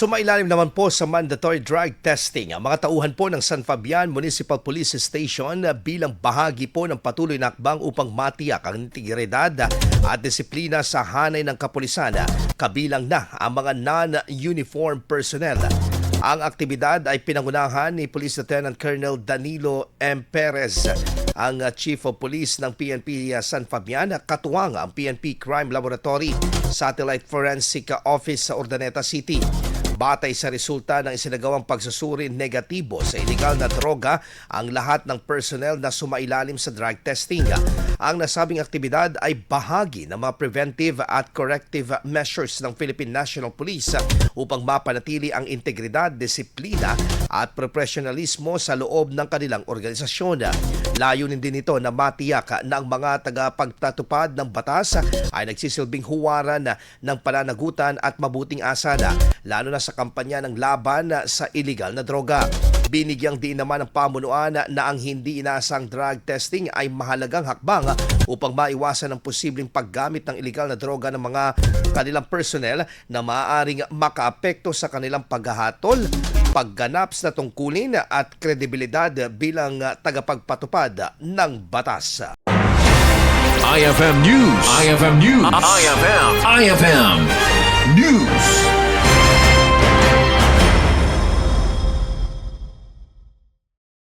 Sumailalim naman po sa mandatory drug testing ang mga tauhan po ng San Fabian Municipal Police Station bilang bahagi po ng patuloy na hakbang upang matiyak ang integridad at disiplina sa hanay ng kapulisan, kabilang na ang mga non-uniform personnel. Ang aktibidad ay pinangunahan ni Police Lieutenant Colonel Danilo M. Perez, ang Chief of Police ng PNP San Fabian, katuwang ang PNP Crime Laboratory Satellite Forensic Office sa Urdaneta City. Batay sa resulta ng isinagawang pagsusuri negatibo sa illegal na droga ang lahat ng personnel na sumailalim sa drug testing. Ang nasabing aktibidad ay bahagi ng mga preventive at corrective measures ng Philippine National Police upang mapanatili ang integridad, disiplina at profesionalismo sa loob ng kanilang organisasyon. Layunin din ito na matiyak na ang mga tagapagtatupad ng batas ay nagsisilbing huwaran ng pananagutan at mabuting asana, lalo na sa kampanya ng laban sa illegal na droga. Binigyang diin naman ng pamunuan na ang hindi inaasang drug testing ay mahalagang hakbang upang maiwasan ang posibleng paggamit ng illegal na droga ng mga kanilang personnel na maaaring makaapekto sa kanilang paghahatol, pagganap sa tungkulin at kredibilidad bilang tagapagpatupad ng batas. IFM News. IFM News. IFM News.